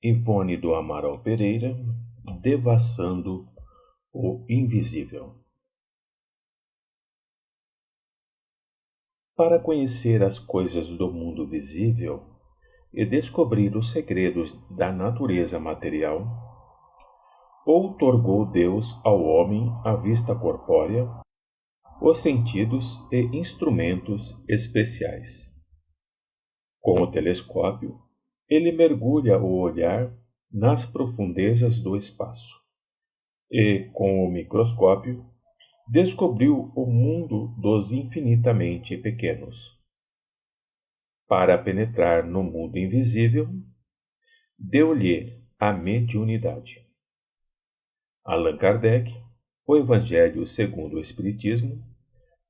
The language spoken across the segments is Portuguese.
Ivone do Amaral Pereira, Devassando o Invisível. Para conhecer as coisas do mundo visível e descobrir os segredos da natureza material, outorgou Deus ao homem a vista corpórea, os sentidos e instrumentos especiais. Com o telescópio, ele mergulha o olhar nas profundezas do espaço e, com o microscópio, descobriu o mundo dos infinitamente pequenos. Para penetrar no mundo invisível, deu-lhe a mediunidade. Allan Kardec, O Evangelho segundo o Espiritismo,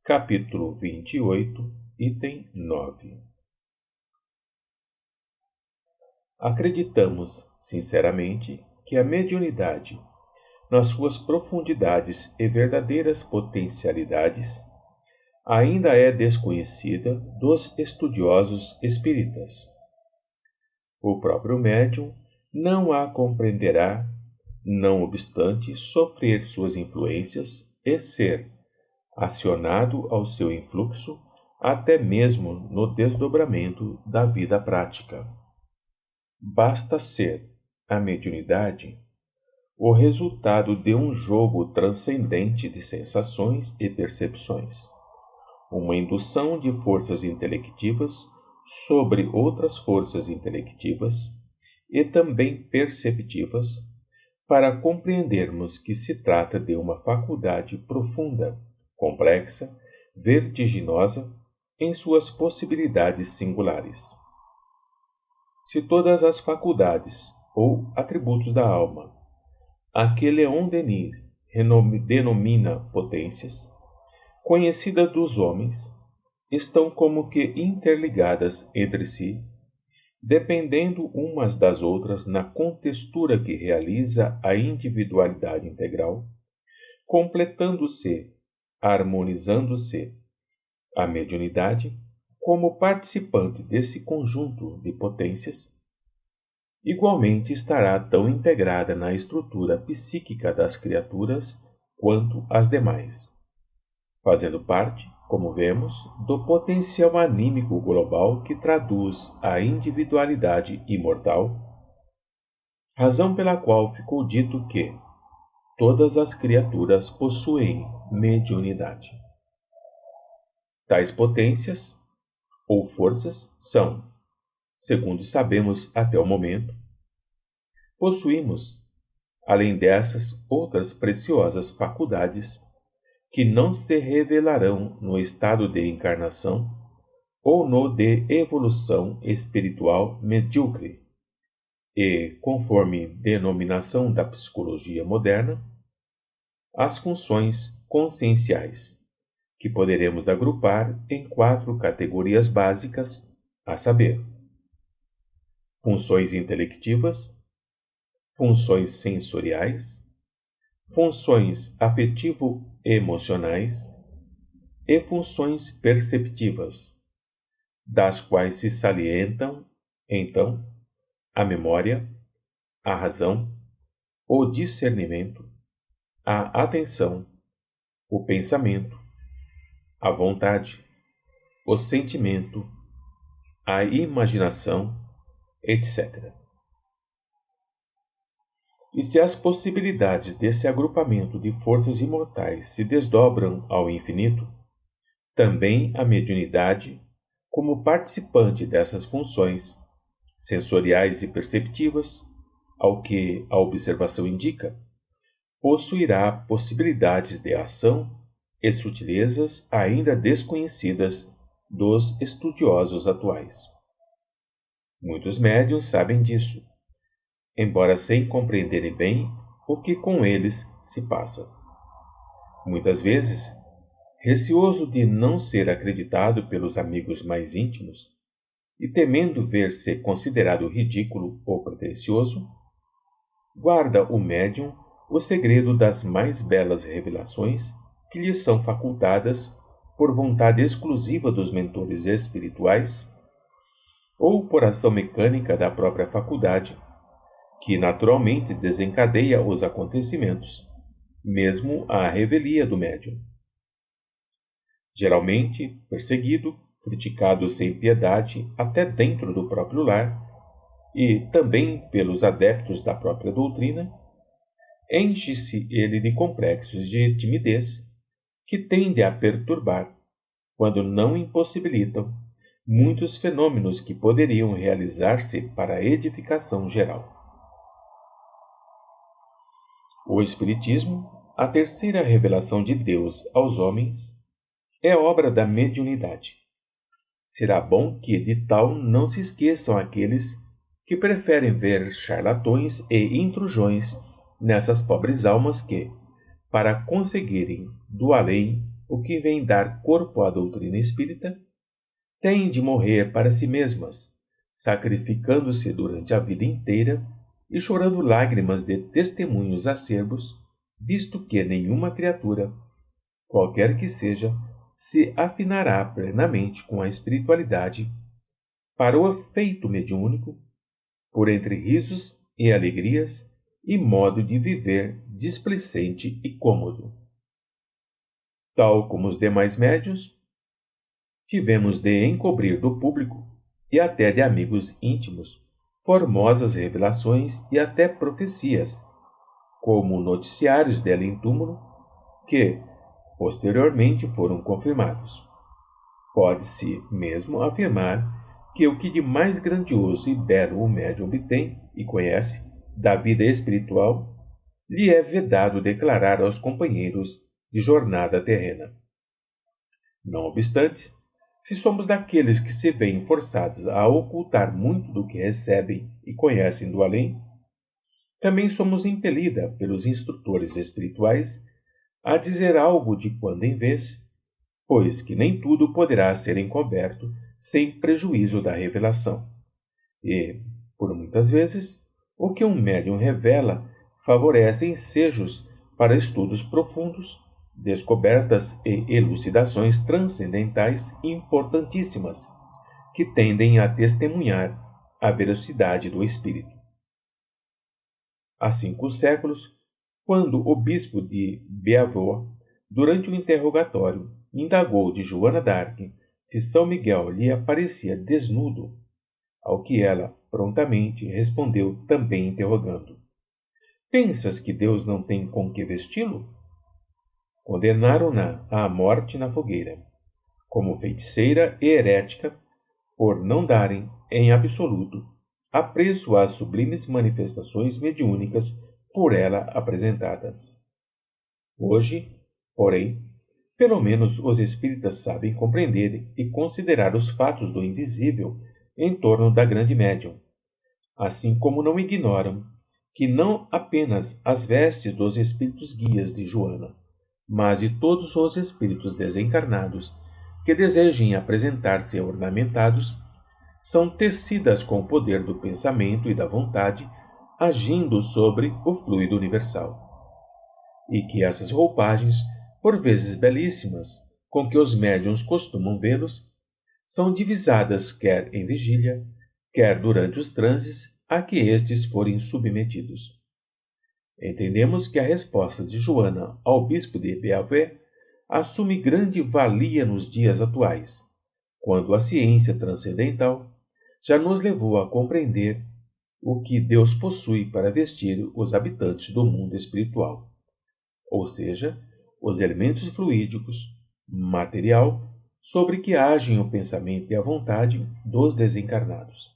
capítulo 28, item 9. Acreditamos, sinceramente, que a mediunidade, nas suas profundidades e verdadeiras potencialidades, ainda é desconhecida dos estudiosos espíritas. O próprio médium não a compreenderá, não obstante sofrer suas influências e ser acionado ao seu influxo até mesmo no desdobramento da vida prática. Basta ser a mediunidade o resultado de um jogo transcendente de sensações e percepções, uma indução de forças intelectivas sobre outras forças intelectivas e também perceptivas, para compreendermos que se trata de uma faculdade profunda, complexa, vertiginosa em suas possibilidades singulares. Se todas as faculdades ou atributos da alma, a que Leon Denis denomina potências, conhecidas dos homens, estão como que interligadas entre si, dependendo umas das outras na contextura que realiza a individualidade integral, completando-se, harmonizando-se, a mediunidade, como participante desse conjunto de potências, igualmente estará tão integrada na estrutura psíquica das criaturas quanto as demais, fazendo parte, como vemos, do potencial anímico global que traduz a individualidade imortal, razão pela qual ficou dito que todas as criaturas possuem mediunidade. Tais potências ou forças são, segundo sabemos até o momento, possuímos, além dessas, outras preciosas faculdades que não se revelarão no estado de encarnação ou no de evolução espiritual medíocre e, conforme denominação da psicologia moderna, as funções conscienciais, que poderemos agrupar em 4 categorias básicas, a saber: funções intelectivas, funções sensoriais, funções afetivo-emocionais e funções perceptivas, das quais se salientam, então, a memória, a razão, o discernimento, a atenção, o pensamento, a vontade, o sentimento, a imaginação, etc. E se as possibilidades desse agrupamento de forças imortais se desdobram ao infinito, também a mediunidade, como participante dessas funções sensoriais e perceptivas, ao que a observação indica, possuirá possibilidades de ação e sutilezas ainda desconhecidas dos estudiosos atuais. Muitos médiuns sabem disso, embora sem compreenderem bem o que com eles se passa. Muitas vezes, receoso de não ser acreditado pelos amigos mais íntimos e temendo ver-se considerado ridículo ou pretensioso, guarda o médium o segredo das mais belas revelações que lhe são facultadas por vontade exclusiva dos mentores espirituais ou por ação mecânica da própria faculdade, que naturalmente desencadeia os acontecimentos, mesmo a revelia do médium. Geralmente perseguido, criticado sem piedade até dentro do próprio lar, e também pelos adeptos da própria doutrina, enche-se ele de complexos de timidez que tende a perturbar, quando não impossibilitam, muitos fenômenos que poderiam realizar-se para a edificação geral. O Espiritismo, a terceira revelação de Deus aos homens, é obra da mediunidade. Será bom que de tal não se esqueçam aqueles que preferem ver charlatões e intrusões nessas pobres almas que, para conseguirem do além o que vem dar corpo à doutrina espírita, têm de morrer para si mesmas, sacrificando-se durante a vida inteira e chorando lágrimas de testemunhos acerbos, visto que nenhuma criatura, qualquer que seja, se afinará plenamente com a espiritualidade para o efeito mediúnico, por entre risos e alegrias e modo de viver displicente e cômodo. Tal como os demais médiuns, tivemos de encobrir do público e até de amigos íntimos formosas revelações e até profecias, como noticiários dela em túmulo, que posteriormente foram confirmados. Pode-se mesmo afirmar que o que de mais grandioso e belo o médium obtém e conhece da vida espiritual lhe é vedado declarar aos companheiros de jornada terrena. Não obstante, se somos daqueles que se veem forçados a ocultar muito do que recebem e conhecem do além, também somos impelida pelos instrutores espirituais a dizer algo de quando em vez, pois que nem tudo poderá ser encoberto sem prejuízo da revelação. E, por muitas vezes, o que um médium revela favorece ensejos para estudos profundos, descobertas e elucidações transcendentais importantíssimas, que tendem a testemunhar a veracidade do espírito. Há 5 séculos, quando o bispo de Beauvais, durante o interrogatório, indagou de Joana d'Arc se São Miguel lhe aparecia desnudo, ao que ela prontamente respondeu também interrogando: Pensas que Deus não tem com que vesti-lo? Condenaram-na à morte na fogueira, como feiticeira e herética, por não darem, em absoluto, apreço às sublimes manifestações mediúnicas por ela apresentadas. Hoje, porém, pelo menos os espíritas sabem compreender e considerar os fatos do invisível em torno da grande médium, assim como não ignoram que não apenas as vestes dos espíritos guias de Joana, mas de todos os espíritos desencarnados que desejem apresentar-se ornamentados, são tecidas com o poder do pensamento e da vontade, agindo sobre o fluido universal. E que essas roupagens, por vezes belíssimas, com que os médiuns costumam vê-los, são divisadas quer em vigília, quer durante os transes a que estes forem submetidos. Entendemos que a resposta de Joana ao bispo de Beauvais assume grande valia nos dias atuais, quando a ciência transcendental já nos levou a compreender o que Deus possui para vestir os habitantes do mundo espiritual, ou seja, os elementos fluídicos, material, sobre que agem o pensamento e a vontade dos desencarnados.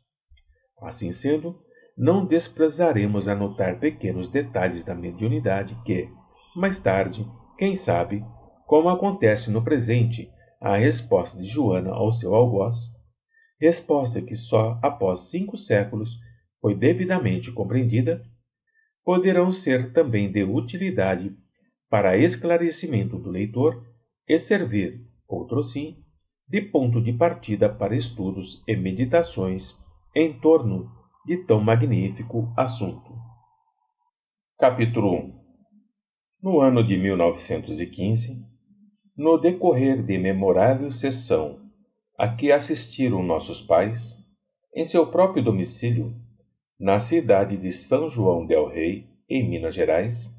Assim sendo, não desprezaremos anotar pequenos detalhes da mediunidade que, mais tarde, quem sabe, como acontece no presente, a resposta de Joana ao seu algoz, resposta que só após 5 séculos foi devidamente compreendida, poderão ser também de utilidade para esclarecimento do leitor e servir, outrosim, de ponto de partida para estudos e meditações em torno de tão magnífico assunto. Capítulo 1. No ano de 1915, no decorrer de memorável sessão a que assistiram nossos pais, em seu próprio domicílio, na cidade de São João del Rei, em Minas Gerais,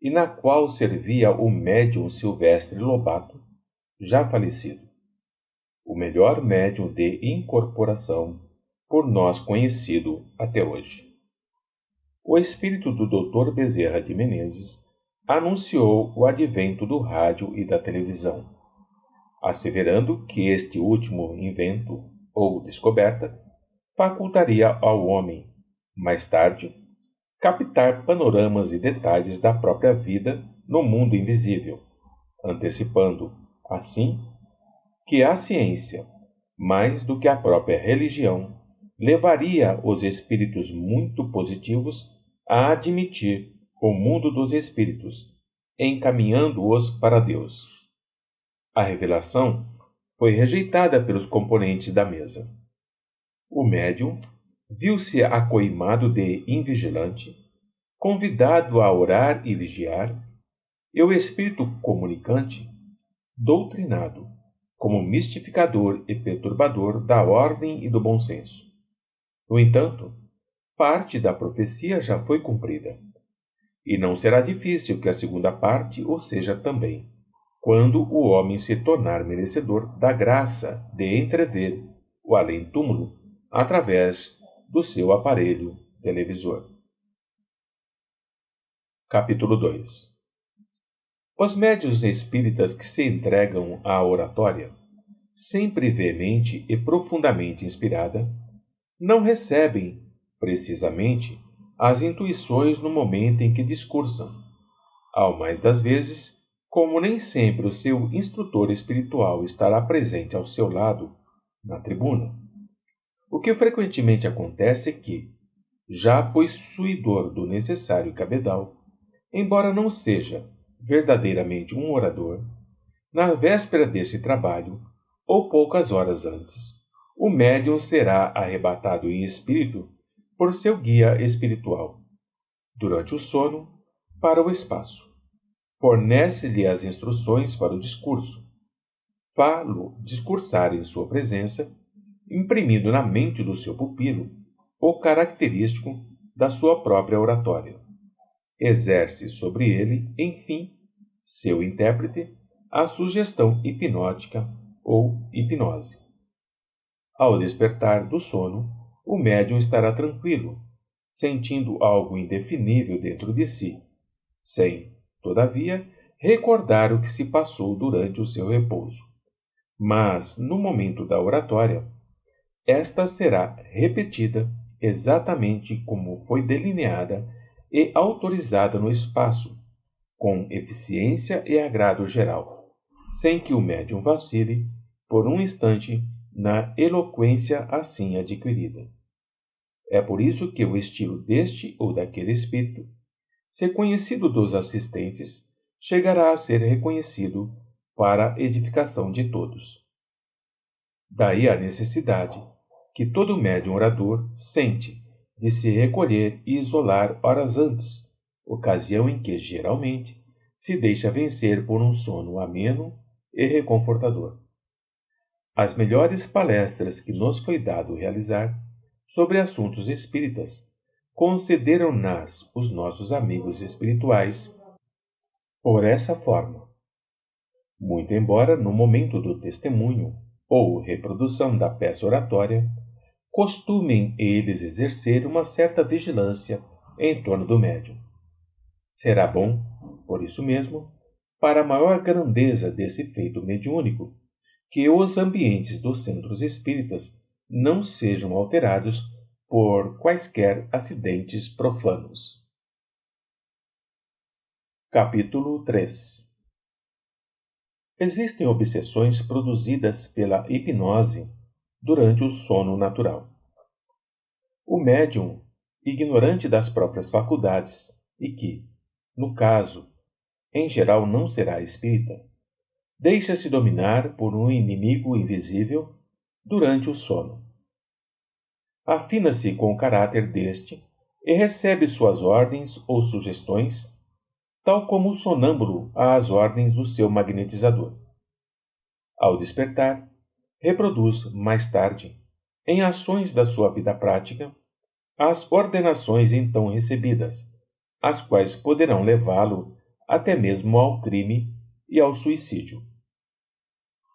e na qual servia o médium Silvestre Lobato, já falecido, o melhor médium de incorporação por nós conhecido até hoje. O espírito do Dr. Bezerra de Menezes anunciou o advento do rádio e da televisão, asseverando que este último invento ou descoberta facultaria ao homem, mais tarde, captar panoramas e detalhes da própria vida no mundo invisível, antecipando, assim, que a ciência, mais do que a própria religião, levaria os espíritos muito positivos a admitir o mundo dos espíritos, encaminhando-os para Deus. A revelação foi rejeitada pelos componentes da mesa. O médium viu-se acoimado de invigilante, convidado a orar e vigiar, e o espírito comunicante, doutrinado como mistificador e perturbador da ordem e do bom senso. No entanto, parte da profecia já foi cumprida, e não será difícil que a segunda parte o seja também, quando o homem se tornar merecedor da graça de entrever o além-túmulo através do seu aparelho televisor. Capítulo 2. Os médiuns espíritas que se entregam à oratória, sempre veemente e profundamente inspirada, não recebem, precisamente, as intuições no momento em que discursam. Ao mais das vezes, como nem sempre o seu instrutor espiritual estará presente ao seu lado, na tribuna, o que frequentemente acontece é que, já possuidor do necessário cabedal, embora não seja verdadeiramente um orador, na véspera desse trabalho, ou poucas horas antes, o médium será arrebatado em espírito por seu guia espiritual, durante o sono, para o espaço. Fornece-lhe as instruções para o discurso. Fá-lo discursar em sua presença, imprimindo na mente do seu pupilo o característico da sua própria oratória. Exerce sobre ele, enfim, seu intérprete, a sugestão hipnótica ou hipnose. Ao despertar do sono, o médium estará tranquilo, sentindo algo indefinível dentro de si, sem, todavia, recordar o que se passou durante o seu repouso. Mas, no momento da oratória, esta será repetida exatamente como foi delineada e autorizada no espaço, com eficiência e agrado geral, sem que o médium vacile por um instante na eloquência assim adquirida. É por isso que o estilo deste ou daquele espírito, se conhecido dos assistentes, chegará a ser reconhecido para a edificação de todos. Daí a necessidade que todo médium orador sente de se recolher e isolar horas antes, ocasião em que, geralmente, se deixa vencer por um sono ameno e reconfortador. As melhores palestras que nos foi dado realizar sobre assuntos espíritas concederam-nas os nossos amigos espirituais por essa forma. Muito embora, no momento do testemunho ou reprodução da peça oratória, costumem eles exercer uma certa vigilância em torno do médium. Será bom, por isso mesmo, para a maior grandeza desse feito mediúnico, que os ambientes dos centros espíritas não sejam alterados por quaisquer acidentes profanos. Capítulo 3. Existem obsessões produzidas pela hipnose durante o sono natural. O médium, ignorante das próprias faculdades, e que, no caso, em geral não será espírita, deixa-se dominar por um inimigo invisível durante o sono. Afina-se com o caráter deste e recebe suas ordens ou sugestões, tal como o sonâmbulo às ordens do seu magnetizador. Ao despertar, reproduz mais tarde, em ações da sua vida prática, as ordenações então recebidas, as quais poderão levá-lo até mesmo ao crime e ao suicídio.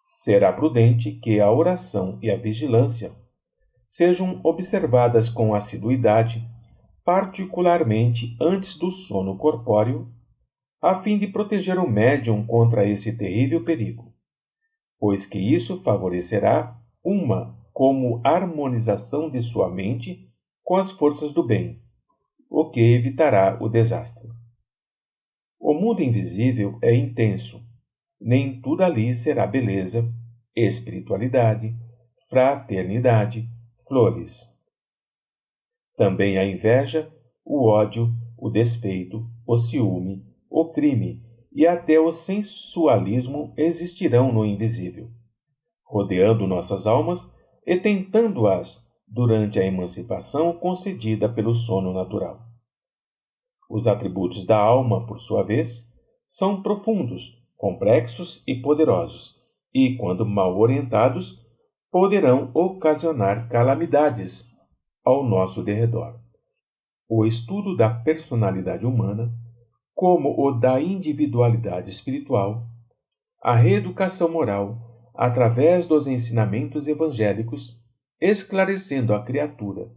Será prudente que a oração e a vigilância sejam observadas com assiduidade, particularmente antes do sono corpóreo, a fim de proteger o médium contra esse terrível perigo, pois que isso favorecerá como harmonização de sua mente com as forças do bem, o que evitará o desastre. O mundo invisível é intenso, nem tudo ali será beleza, espiritualidade, fraternidade, flores. Também a inveja, o ódio, o despeito, o ciúme, o crime e até o sensualismo existirão no invisível, rodeando nossas almas e tentando-as durante a emancipação concedida pelo sono natural. Os atributos da alma, por sua vez, são profundos, complexos e poderosos, e, quando mal orientados, poderão ocasionar calamidades ao nosso derredor. O estudo da personalidade humana, como o da individualidade espiritual, a reeducação moral, através dos ensinamentos evangélicos, esclarecendo a criatura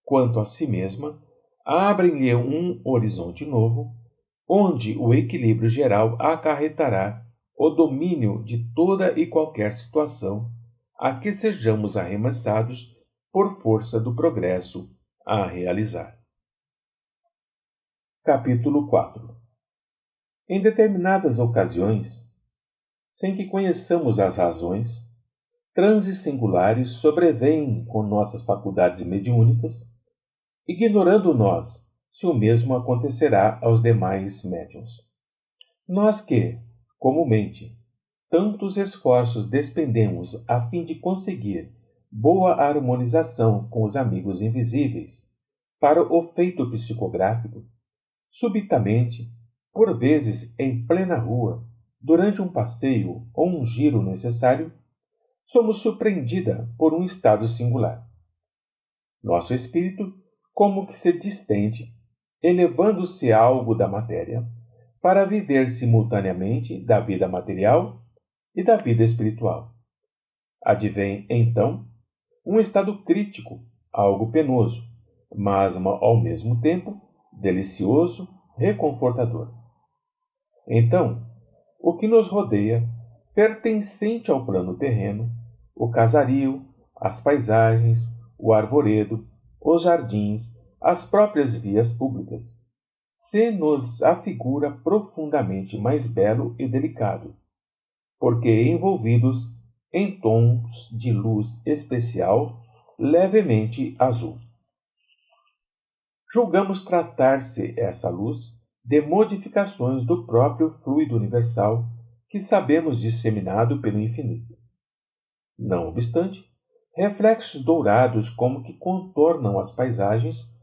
quanto a si mesma, abrem-lhe um horizonte novo, onde o equilíbrio geral acarretará o domínio de toda e qualquer situação a que sejamos arremessados por força do progresso a realizar. Capítulo 4. Em determinadas ocasiões, sem que conheçamos as razões, transes singulares sobrevêm com nossas faculdades mediúnicas, ignorando nós se o mesmo acontecerá aos demais médiuns. Nós que, comumente, tantos esforços despendemos a fim de conseguir boa harmonização com os amigos invisíveis para o feito psicográfico, subitamente, por vezes em plena rua, durante um passeio ou um giro necessário, somos surpreendida por um estado singular. Nosso espírito como que se distende, elevando-se a algo da matéria, para viver simultaneamente da vida material e da vida espiritual. Advém, então, um estado crítico, algo penoso, mas ao mesmo tempo delicioso, reconfortador. Então, o que nos rodeia, pertencente ao plano terreno, o casario, as paisagens, o arvoredo, os jardins, as próprias vias públicas, se nos afigura profundamente mais belo e delicado, porque envolvidos em tons de luz especial levemente azul. Julgamos tratar-se essa luz de modificações do próprio fluido universal que sabemos disseminado pelo infinito. Não obstante, reflexos dourados como que contornam as paisagens,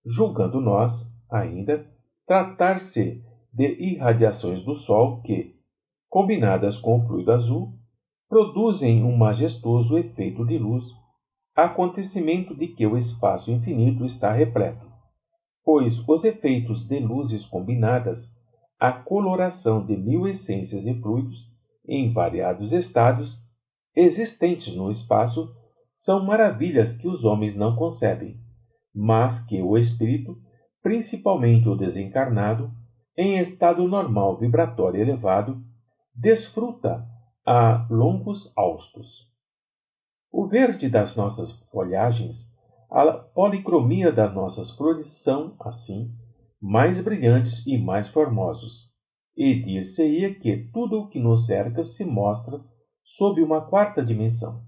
julgando nós, ainda, tratar-se de irradiações do Sol que, combinadas com o fluido azul, produzem um majestoso efeito de luz, acontecimento de que o espaço infinito está repleto, pois os efeitos de luzes combinadas, a coloração de 1000 essências e fluidos em variados estados existentes no espaço, são maravilhas que os homens não concebem, mas que o espírito, principalmente o desencarnado, em estado normal vibratório elevado, desfruta a longos haustos. O verde das nossas folhagens, a policromia das nossas flores são, assim, mais brilhantes e mais formosos, e dir-se-ia que tudo o que nos cerca se mostra sob uma quarta dimensão,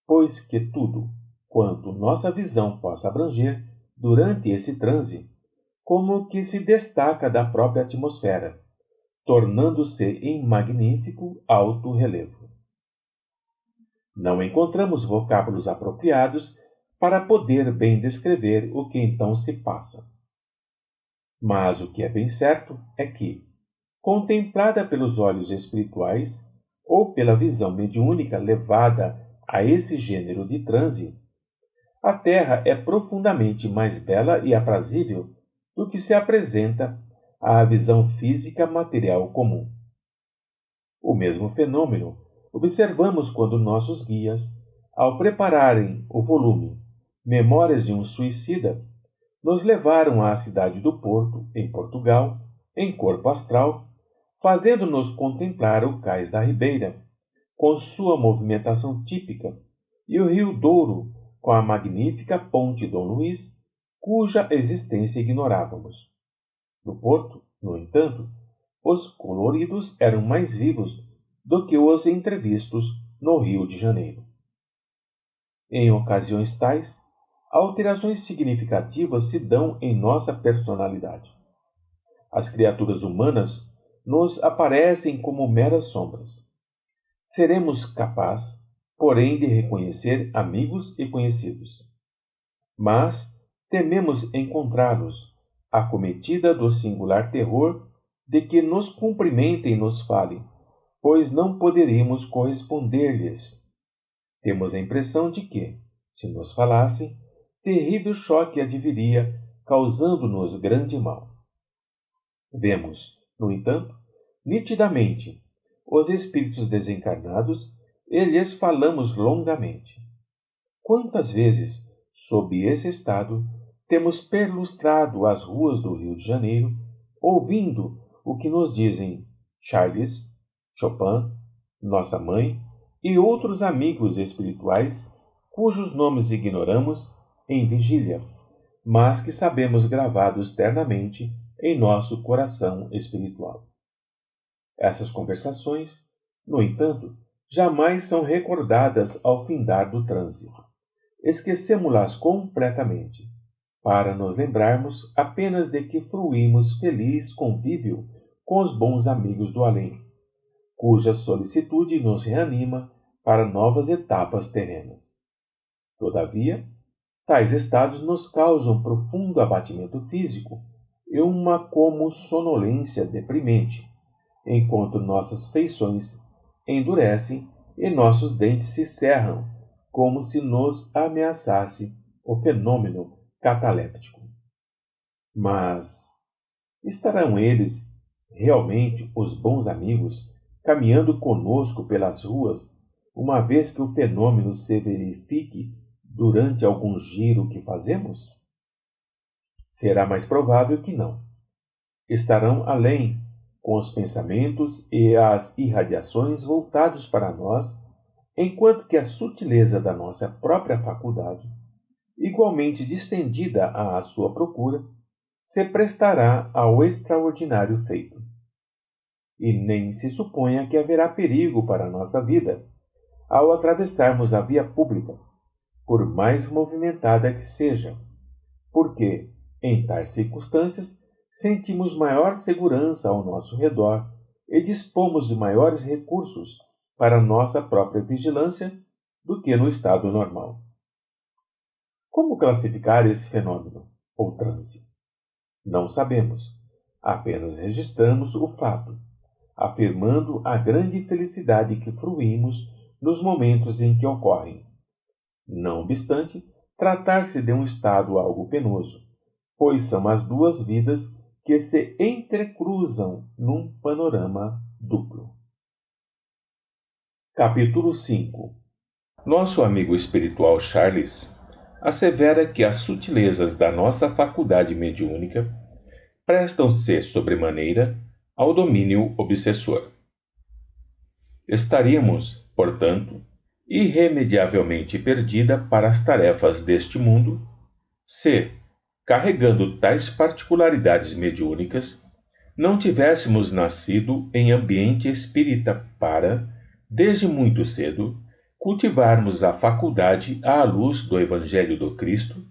pois que tudo, quanto nossa visão possa abranger durante esse transe, como que se destaca da própria atmosfera, tornando-se em magnífico alto relevo. Não encontramos vocábulos apropriados para poder bem descrever o que então se passa. Mas o que é bem certo é que, contemplada pelos olhos espirituais, ou pela visão mediúnica levada a esse gênero de transe, a Terra é profundamente mais bela e aprazível do que se apresenta à visão física material comum. O mesmo fenômeno observamos quando nossos guias, ao prepararem o volume Memórias de um Suicida, nos levaram à cidade do Porto, em Portugal, em corpo astral, fazendo-nos contemplar o Cais da Ribeira, com sua movimentação típica, e o Rio Douro, com a magnífica Ponte Dom Luís, cuja existência ignorávamos. No Porto, no entanto, os coloridos eram mais vivos do que os entrevistos no Rio de Janeiro. Em ocasiões tais, alterações significativas se dão em nossa personalidade. As criaturas humanas nos aparecem como meras sombras. Seremos capazes, porém, de reconhecer amigos e conhecidos. Mas tememos encontrá-los, acometida do singular terror de que nos cumprimentem e nos falem, pois não poderíamos corresponder-lhes. Temos a impressão de que, se nos falassem, terrível choque adviria, causando-nos grande mal. Vemos, no entanto, nitidamente, os espíritos desencarnados e lhes falamos longamente. Quantas vezes, sob esse estado, temos perlustrado as ruas do Rio de Janeiro, ouvindo o que nos dizem Charles, Chopin, nossa mãe e outros amigos espirituais, cujos nomes ignoramos, em vigília, mas que sabemos gravados ternamente em nosso coração espiritual. Essas conversações, no entanto, jamais são recordadas ao findar do trânsito. Esquecemo-las completamente, para nos lembrarmos apenas de que fruímos feliz convívio com os bons amigos do além, cuja solicitude nos reanima para novas etapas terrenas. Todavia, tais estados nos causam profundo abatimento físico e uma como sonolência deprimente, enquanto nossas feições endurecem e nossos dentes se cerram, como se nos ameaçasse o fenômeno cataléptico. Mas estarão eles, realmente, os bons amigos, caminhando conosco pelas ruas, uma vez que o fenômeno se verifique durante algum giro que fazemos? Será mais provável que não. Estarão além, com os pensamentos e as irradiações voltados para nós, enquanto que a sutileza da nossa própria faculdade, igualmente distendida à sua procura, se prestará ao extraordinário feito. E nem se suponha que haverá perigo para a nossa vida ao atravessarmos a via pública, por mais movimentada que seja, porque, em tais circunstâncias, sentimos maior segurança ao nosso redor e dispomos de maiores recursos para nossa própria vigilância do que no estado normal. Como classificar esse fenômeno, ou transe? Não sabemos, apenas registramos o fato, afirmando a grande felicidade que fruímos nos momentos em que ocorrem. Não obstante, tratar-se de um estado algo penoso, pois são as duas vidas que se entrecruzam num panorama duplo. Capítulo 5. Nosso amigo espiritual Charles assevera que as sutilezas da nossa faculdade mediúnica prestam-se sobremaneira ao domínio obsessor. Estaríamos, portanto, irremediavelmente perdida para as tarefas deste mundo, se, carregando tais particularidades mediúnicas, não tivéssemos nascido em ambiente espírita para, desde muito cedo, cultivarmos a faculdade à luz do Evangelho do Cristo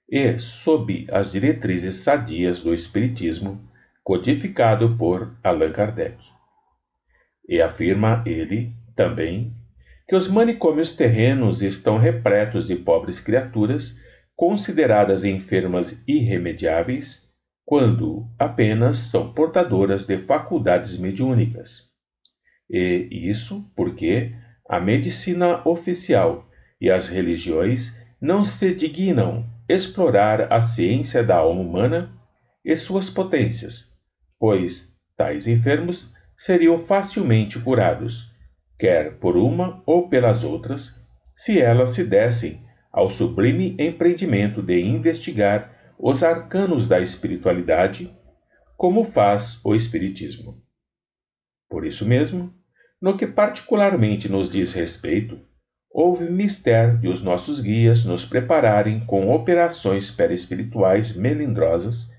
e sob as diretrizes sadias do Espiritismo, codificado por Allan Kardec. E afirma ele, também, que os manicômios terrenos estão repletos de pobres criaturas consideradas enfermas irremediáveis, quando apenas são portadoras de faculdades mediúnicas. E isso porque a medicina oficial e as religiões não se dignam explorar a ciência da alma humana e suas potências, pois tais enfermos seriam facilmente curados, quer por uma ou pelas outras, se elas se dessem ao sublime empreendimento de investigar os arcanos da espiritualidade, como faz o Espiritismo. Por isso mesmo, no que particularmente nos diz respeito, houve mister de os nossos guias nos prepararem com operações perispirituais melindrosas,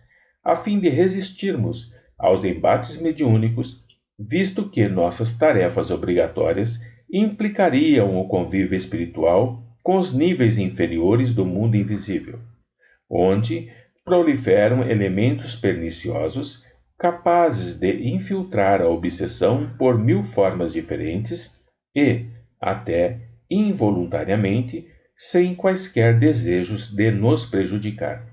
a fim de resistirmos aos embates mediúnicos, visto que nossas tarefas obrigatórias implicariam o convívio espiritual com os níveis inferiores do mundo invisível, onde proliferam elementos perniciosos capazes de infiltrar a obsessão por mil formas diferentes e, até involuntariamente, sem quaisquer desejos de nos prejudicar.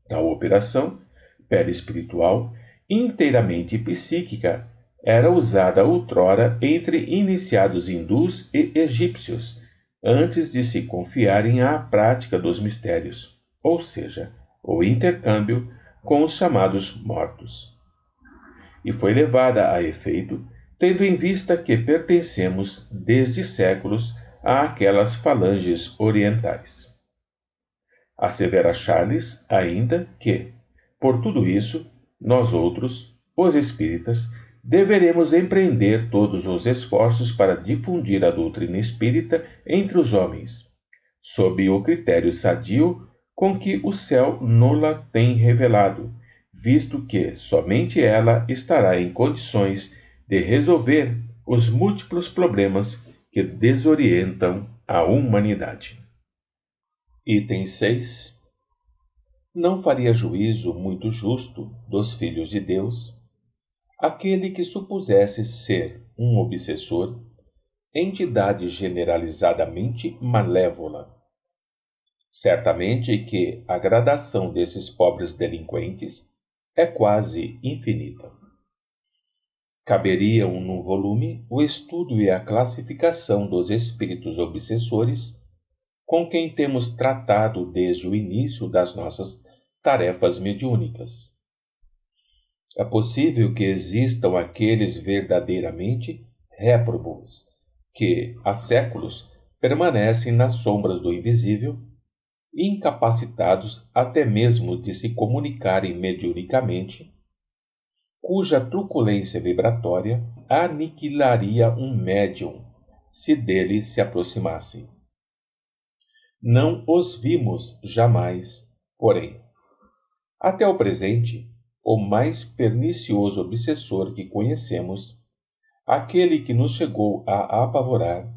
Tal operação perispiritual, inteiramente psíquica, era usada outrora entre iniciados hindus e egípcios, antes de se confiarem à prática dos mistérios, ou seja, o intercâmbio com os chamados mortos. E foi levada a efeito, tendo em vista que pertencemos, desde séculos, àquelas falanges orientais. Assevera Charles, ainda, que, por tudo isso, nós outros, os espíritas, deveremos empreender todos os esforços para difundir a doutrina espírita entre os homens, sob o critério sadio com que o céu nola tem revelado, visto que somente ela estará em condições de resolver os múltiplos problemas que desorientam a humanidade. Item 6. Não faria juízo muito justo dos filhos de Deus aquele que supusesse ser um obsessor, entidade generalizadamente malévola. Certamente que a gradação desses pobres delinquentes é quase infinita. Caberiam no volume o estudo e a classificação dos espíritos obsessores com quem temos tratado desde o início das nossas tarefas mediúnicas. É possível que existam aqueles verdadeiramente réprobos, que, há séculos, permanecem nas sombras do invisível, incapacitados até mesmo de se comunicarem mediunicamente, cuja truculência vibratória aniquilaria um médium se dele se aproximassem. Não os vimos jamais, porém. Até o presente, o mais pernicioso obsessor que conhecemos, aquele que nos chegou a apavorar,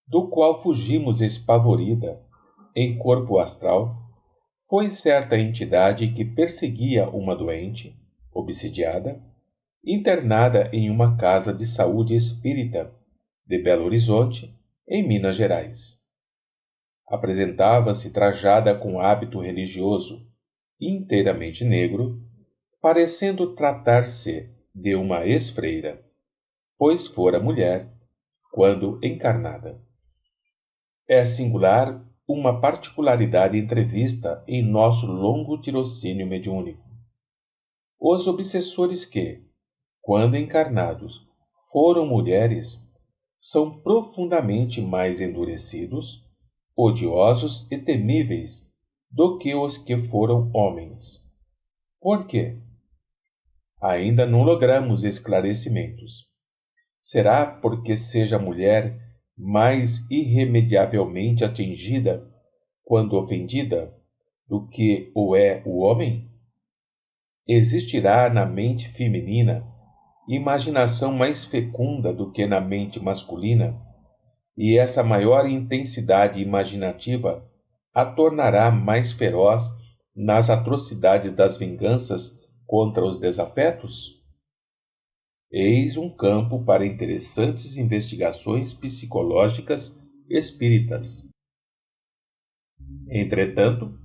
do qual fugimos espavorida, em corpo astral, foi certa entidade que perseguia uma doente, obsidiada, internada em uma casa de saúde espírita de Belo Horizonte, em Minas Gerais. Apresentava-se trajada com hábito religioso, inteiramente negro, parecendo tratar-se de uma ex-freira, pois fora mulher, quando encarnada. É singular uma particularidade entrevista em nosso longo tirocínio mediúnico. Os obsessores que, quando encarnados, foram mulheres, são profundamente mais endurecidos, odiosos e temíveis do que os que foram homens. Por quê? Ainda não logramos esclarecimentos. Será porque seja mulher mais irremediavelmente atingida, quando ofendida, do que o é o homem? Existirá na mente feminina imaginação mais fecunda do que na mente masculina, e essa maior intensidade imaginativa a tornará mais feroz nas atrocidades das vinganças contra os desafetos? Eis um campo para interessantes investigações psicológicas espíritas. Entretanto,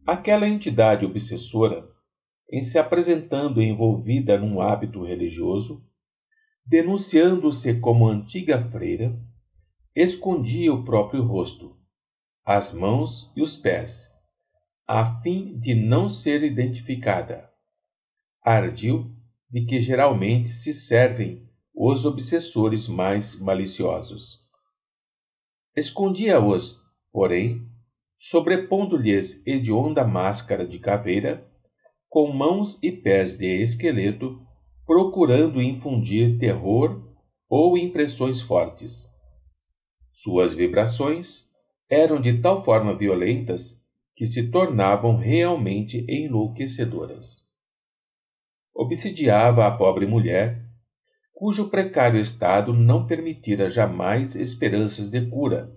aquela entidade obsessora, em se apresentando envolvida num hábito religioso, denunciando-se como antiga freira, escondia o próprio rosto, as mãos e os pés, a fim de não ser identificada. Ardil de que geralmente se servem os obsessores mais maliciosos. Escondia-os, porém, sobrepondo-lhes hedionda máscara de caveira, com mãos e pés de esqueleto, procurando infundir terror ou impressões fortes. Suas vibrações eram de tal forma violentas que se tornavam realmente enlouquecedoras. Obsidiava a pobre mulher, cujo precário estado não permitira jamais esperanças de cura,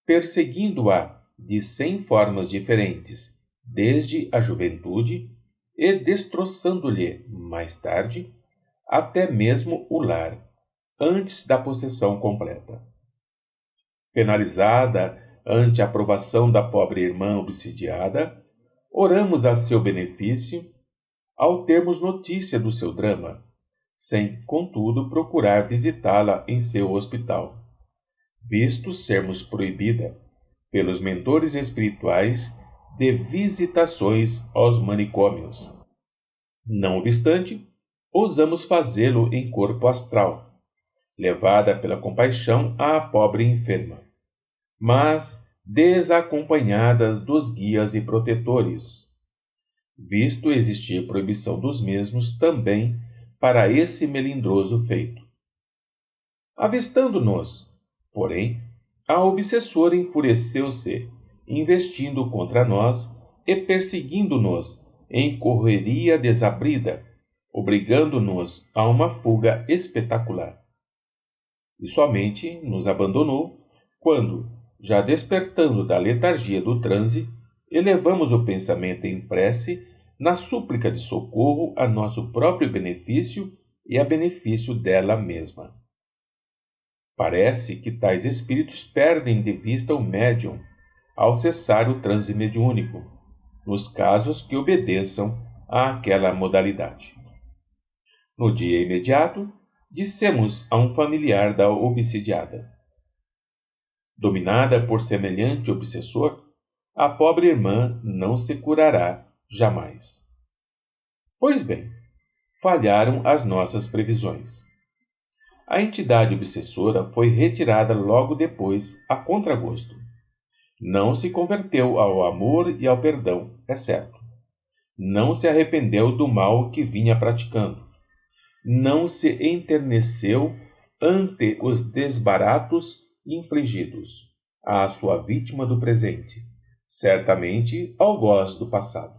perseguindo-a de 100 formas diferentes, desde a juventude, e destroçando-lhe, mais tarde, até mesmo o lar, antes da possessão completa. Penalizada ante a provação da pobre irmã obsidiada, oramos a seu benefício ao termos notícia do seu drama, sem, contudo, procurar visitá-la em seu hospital, visto sermos proibida, pelos mentores espirituais, de visitações aos manicômios. Não obstante, ousamos fazê-lo em corpo astral, levada pela compaixão à pobre enferma, mas desacompanhada dos guias e protetores, visto existir proibição dos mesmos também para esse melindroso feito. Avistando-nos, porém, a obsessora enfureceu-se, investindo contra nós e perseguindo-nos em correria desabrida, obrigando-nos a uma fuga espetacular. E somente nos abandonou quando, já despertando da letargia do transe, elevamos o pensamento em prece na súplica de socorro a nosso próprio benefício e a benefício dela mesma. Parece que tais espíritos perdem de vista o médium ao cessar o transe mediúnico, nos casos que obedeçam àquela modalidade. No dia imediato, dissemos a um familiar da obsidiada: dominada por semelhante obsessor, a pobre irmã não se curará jamais. Pois bem, falharam as nossas previsões. A entidade obsessora foi retirada logo depois, a contragosto. Não se converteu ao amor e ao perdão, é certo. Não se arrependeu do mal que vinha praticando. Não se enterneceu ante os desbaratos infligidos à sua vítima do presente, certamente algoz do passado.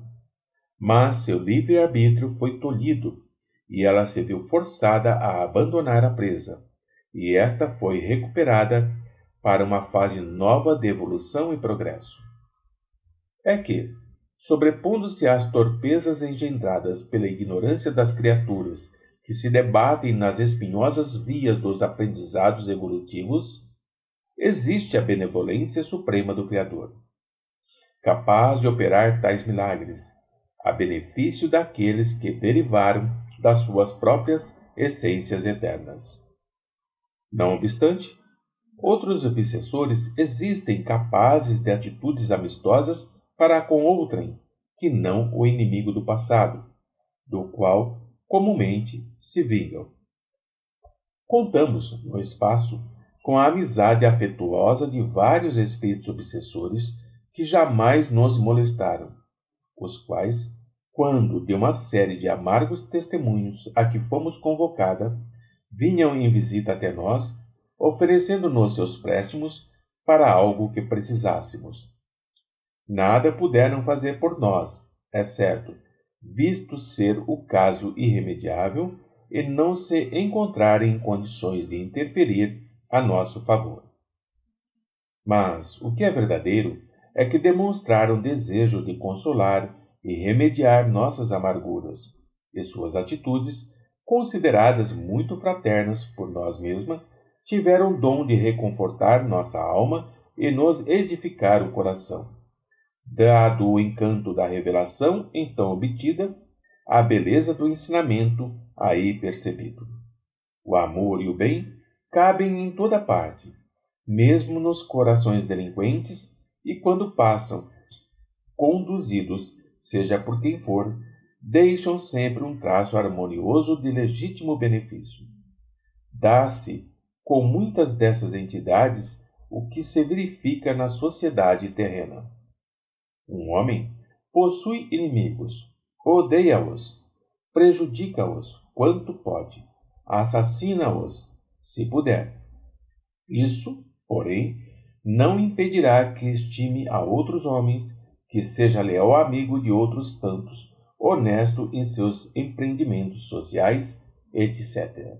Mas seu livre-arbítrio foi tolhido, e ela se viu forçada a abandonar a presa, e esta foi recuperada para uma fase nova de evolução e progresso. É que, sobrepondo-se às torpezas engendradas pela ignorância das criaturas que se debatem nas espinhosas vias dos aprendizados evolutivos, existe a benevolência suprema do Criador, capaz de operar tais milagres, a benefício daqueles que derivaram das suas próprias essências eternas. Não obstante, outros obsessores existem capazes de atitudes amistosas para com outrem, que não o inimigo do passado, do qual comumente se vingam. Contamos, no espaço, com a amizade afetuosa de vários espíritos obsessores que jamais nos molestaram, os quais, quando de uma série de amargos testemunhos a que fomos convocada, vinham em visita até nós, oferecendo-nos seus préstimos para algo que precisássemos. Nada puderam fazer por nós, é certo, visto ser o caso irremediável e não se encontrarem em condições de interferir a nosso favor. Mas o que é verdadeiro é que demonstraram desejo de consolar e remediar nossas amarguras, e suas atitudes, consideradas muito fraternas por nós mesmas, tiveram o dom de reconfortar nossa alma e nos edificar o coração. Dado o encanto da revelação então obtida, a beleza do ensinamento aí percebido. O amor e o bem cabem em toda parte, mesmo nos corações delinquentes e quando passam, conduzidos, seja por quem for, deixam sempre um traço harmonioso de legítimo benefício. Dá-se, com muitas dessas entidades, o que se verifica na sociedade terrena. Um homem possui inimigos, odeia-os, prejudica-os quanto pode, assassina-os, se puder. Isso, porém, não impedirá que estime a outros homens, que seja leal amigo de outros tantos, honesto em seus empreendimentos sociais, etc.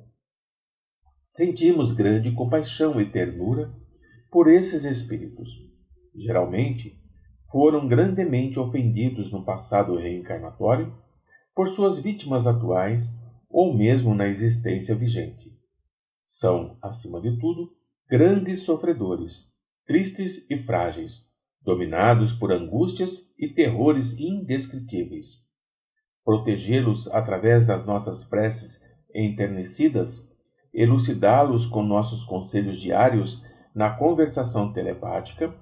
Sentimos grande compaixão e ternura por esses espíritos. Geralmente, foram grandemente ofendidos no passado reencarnatório por suas vítimas atuais ou mesmo na existência vigente. São, acima de tudo, grandes sofredores, tristes e frágeis, dominados por angústias e terrores indescritíveis. Protegê-los através das nossas preces enternecidas, elucidá-los com nossos conselhos diários na conversação telepática,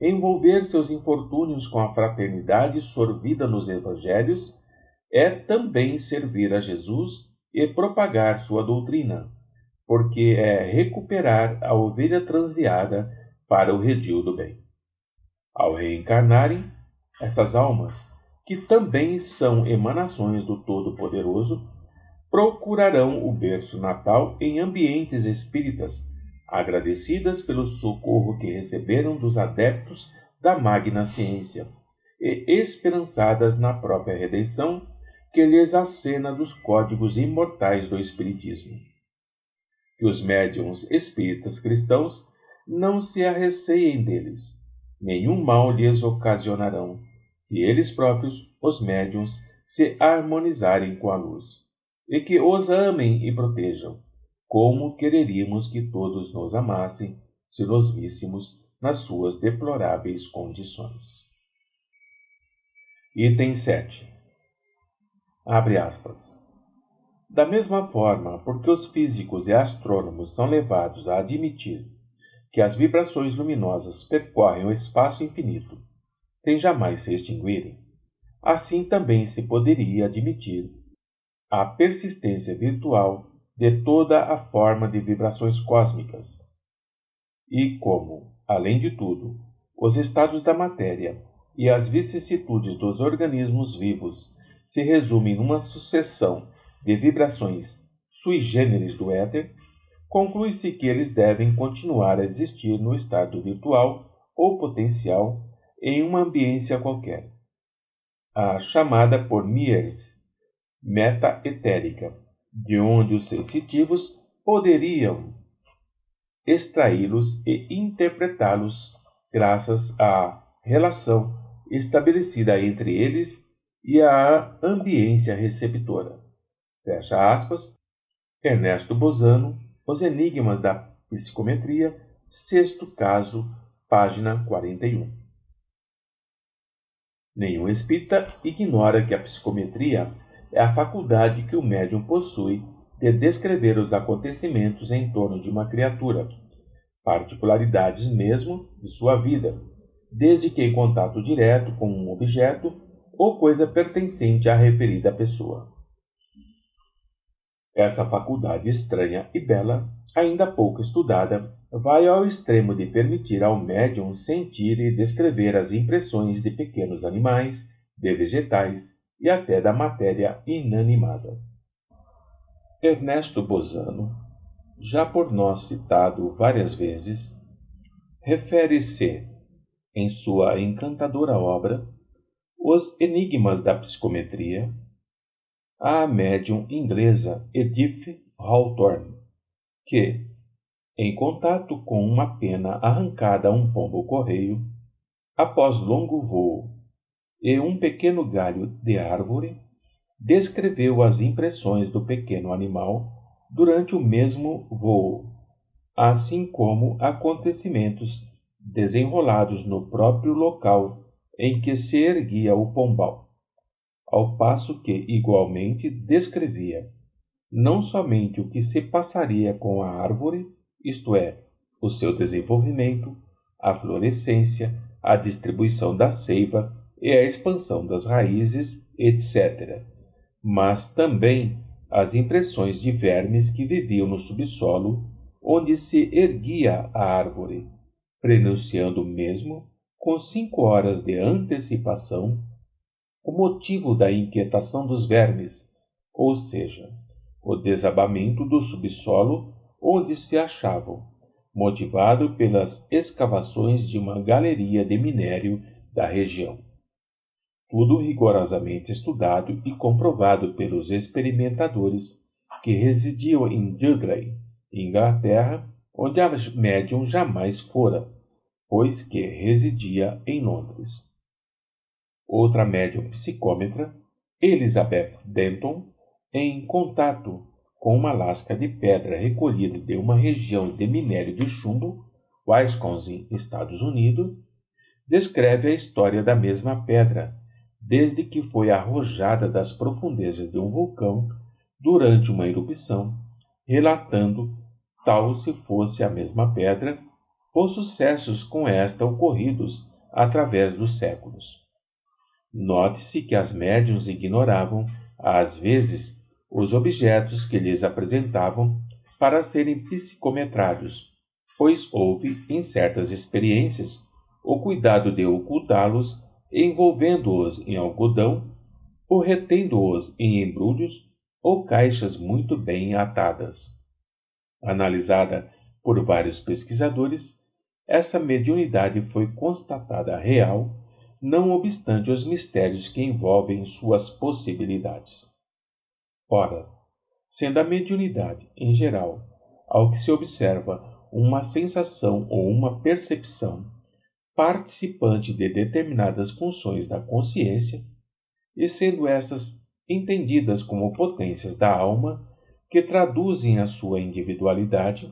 envolver seus infortúnios com a fraternidade sorvida nos evangelhos, é também servir a Jesus e propagar sua doutrina, porque é recuperar a ovelha transviada para o redil do bem. Ao reencarnarem, essas almas, que também são emanações do Todo-Poderoso, procurarão o berço natal em ambientes espíritas, agradecidas pelo socorro que receberam dos adeptos da magna ciência e esperançadas na própria redenção que lhes acena dos códigos imortais do Espiritismo. Que os médiuns espíritas cristãos não se arreceiem deles. Nenhum mal lhes ocasionarão, se eles próprios, os médiuns, se harmonizarem com a luz, e que os amem e protejam, como quereríamos que todos nos amassem se nos víssemos nas suas deploráveis condições. Item 7. Abre aspas. Da mesma forma, porque os físicos e astrônomos são levados a admitir que as vibrações luminosas percorrem o espaço infinito, sem jamais se extinguirem, assim também se poderia admitir a persistência virtual de toda a forma de vibrações cósmicas. E como, além de tudo, os estados da matéria e as vicissitudes dos organismos vivos se resumem numa sucessão de vibrações sui generis do éter, conclui-se que eles devem continuar a existir no estado virtual ou potencial em uma ambiência qualquer, a chamada por Miers meta-etérica, de onde os sensitivos poderiam extraí-los e interpretá-los graças à relação estabelecida entre eles e a ambiência receptora. Fecha aspas. Ernesto Bozano, Os Enigmas da Psicometria, sexto caso, página 41. Nenhum espírita ignora que a psicometria é a faculdade que o médium possui de descrever os acontecimentos em torno de uma criatura, particularidades mesmo de sua vida, desde que em contato direto com um objeto ou coisa pertencente à referida pessoa. Essa faculdade estranha e bela, ainda pouco estudada, vai ao extremo de permitir ao médium sentir e descrever as impressões de pequenos animais, de vegetais e até da matéria inanimada. Ernesto Bozano, já por nós citado várias vezes, refere-se, em sua encantadora obra, Os Enigmas da Psicometria, à médium inglesa Edith Hawthorne, que, em contato com uma pena arrancada a um pombo-correio, após longo voo e um pequeno galho de árvore, descreveu as impressões do pequeno animal durante o mesmo voo, assim como acontecimentos desenrolados no próprio local em que se erguia o pombal, ao passo que igualmente descrevia não somente o que se passaria com a árvore, isto é, o seu desenvolvimento, a florescência, a distribuição da seiva e a expansão das raízes, etc., mas também as impressões de vermes que viviam no subsolo, onde se erguia a árvore, prenunciando mesmo, com 5 horas de antecipação, o motivo da inquietação dos vermes, ou seja, o desabamento do subsolo onde se achavam, motivado pelas escavações de uma galeria de minério da região. Tudo rigorosamente estudado e comprovado pelos experimentadores que residiam em Dudley, Inglaterra, onde a médium jamais fora, pois que residia em Londres. Outra médium psicômetra, Elizabeth Denton, em contato com uma lasca de pedra recolhida de uma região de minério de chumbo, Wisconsin, Estados Unidos, descreve a história da mesma pedra, desde que foi arrojada das profundezas de um vulcão durante uma erupção, relatando, tal se fosse a mesma pedra, os sucessos com esta ocorridos através dos séculos. Note-se que as médiuns ignoravam, às vezes, os objetos que lhes apresentavam para serem psicometrados, pois houve, em certas experiências, o cuidado de ocultá-los, envolvendo-os em algodão ou retendo-os em embrulhos ou caixas muito bem atadas. Analisada por vários pesquisadores, essa mediunidade foi constatada real, não obstante os mistérios que envolvem suas possibilidades. Ora, sendo a mediunidade, em geral, ao que se observa uma sensação ou uma percepção participante de determinadas funções da consciência, e sendo essas entendidas como potências da alma que traduzem a sua individualidade,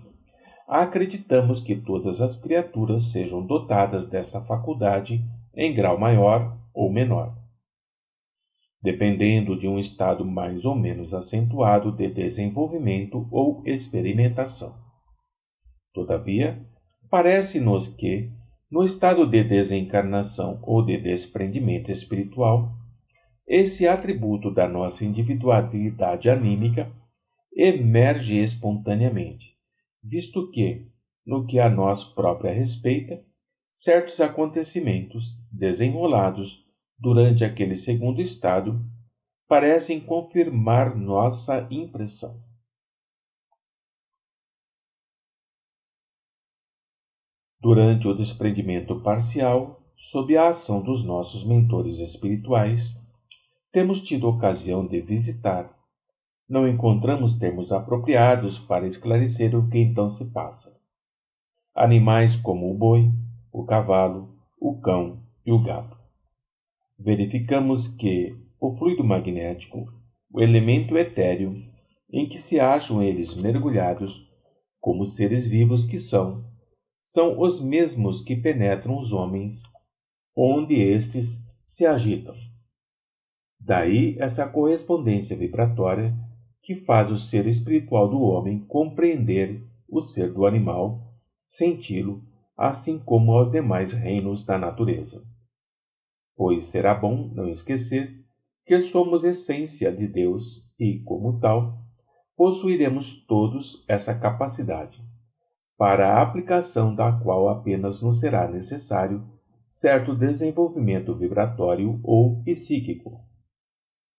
acreditamos que todas as criaturas sejam dotadas dessa faculdade em grau maior ou menor, dependendo de um estado mais ou menos acentuado de desenvolvimento ou experimentação. Todavia, parece-nos que, no estado de desencarnação ou de desprendimento espiritual, esse atributo da nossa individualidade anímica emerge espontaneamente, visto que, no que a nós própria respeita, certos acontecimentos desenrolados durante aquele segundo estado parecem confirmar nossa impressão. Durante o desprendimento parcial, sob a ação dos nossos mentores espirituais, temos tido ocasião de visitar. Não encontramos termos apropriados para esclarecer o que então se passa. Animais como o boi, o cavalo, o cão e o gato. Verificamos que o fluido magnético, o elemento etéreo, em que se acham eles mergulhados, como seres vivos que são os mesmos que penetram os homens, onde estes se agitam. Daí essa correspondência vibratória que faz o ser espiritual do homem compreender o ser do animal, senti-lo, assim como aos demais reinos da natureza. Pois será bom não esquecer que somos essência de Deus e, como tal, possuiremos todos essa capacidade, para a aplicação da qual apenas nos será necessário certo desenvolvimento vibratório ou psíquico.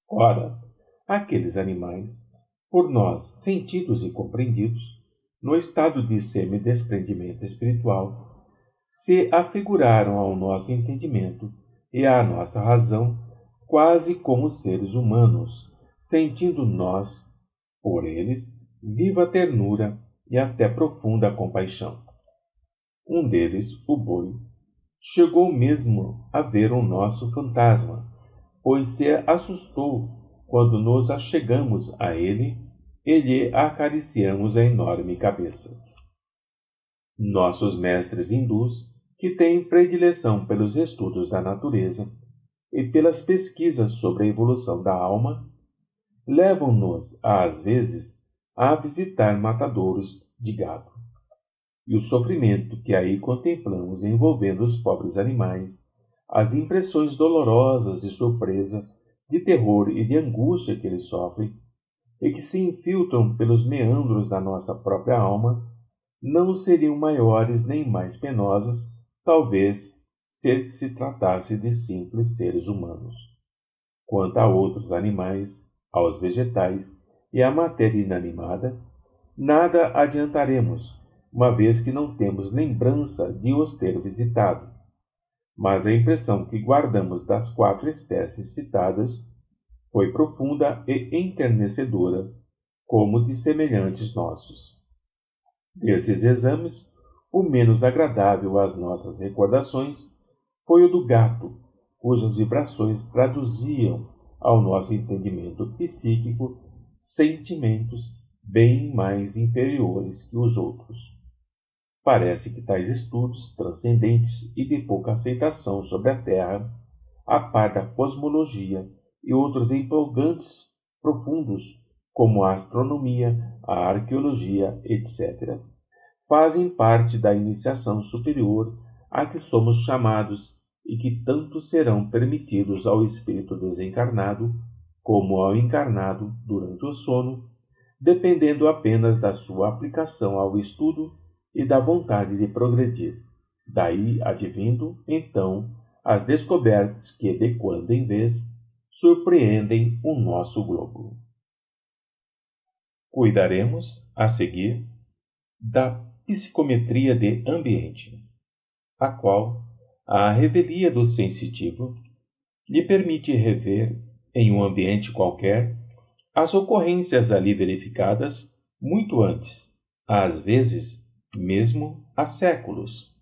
Ora, aqueles animais, por nós sentidos e compreendidos, no estado de semi-desprendimento espiritual, se afiguraram ao nosso entendimento e à nossa razão quase como seres humanos, sentindo nós, por eles, viva ternura e até profunda compaixão. Um deles, o boi, chegou mesmo a ver o nosso fantasma, pois se assustou quando nos achegamos a ele e lhe acariciamos a enorme cabeça. Nossos mestres hindus, que têm predileção pelos estudos da natureza e pelas pesquisas sobre a evolução da alma, levam-nos, às vezes, a visitar matadouros de gado. e o sofrimento que aí contemplamos envolvendo os pobres animais, as impressões dolorosas de surpresa, de terror e de angústia que eles sofrem, e que se infiltram pelos meandros da nossa própria alma, não seriam maiores nem mais penosas, talvez, se tratasse de simples seres humanos. Quanto a outros animais, aos vegetais e à matéria inanimada, nada adiantaremos, uma vez que não temos lembrança de os ter visitado. Mas a impressão que guardamos das 4 espécies citadas foi profunda e enternecedora, como de semelhantes nossos. Desses exames, o menos agradável às nossas recordações foi o do gato, cujas vibrações traduziam ao nosso entendimento psíquico sentimentos bem mais inferiores que os outros. Parece que tais estudos transcendentes e de pouca aceitação sobre a Terra, a par da cosmologia e outros empolgantes profundos, como a astronomia, a arqueologia, etc., fazem parte da iniciação superior a que somos chamados e que tanto serão permitidos ao espírito desencarnado como ao encarnado durante o sono, dependendo apenas da sua aplicação ao estudo e da vontade de progredir. Daí advindo, então, as descobertas que, de quando em vez, surpreendem o nosso globo. Cuidaremos, a seguir, da psicometria de ambiente, a qual a revelia do sensitivo lhe permite rever, em um ambiente qualquer, as ocorrências ali verificadas muito antes, às vezes mesmo há séculos.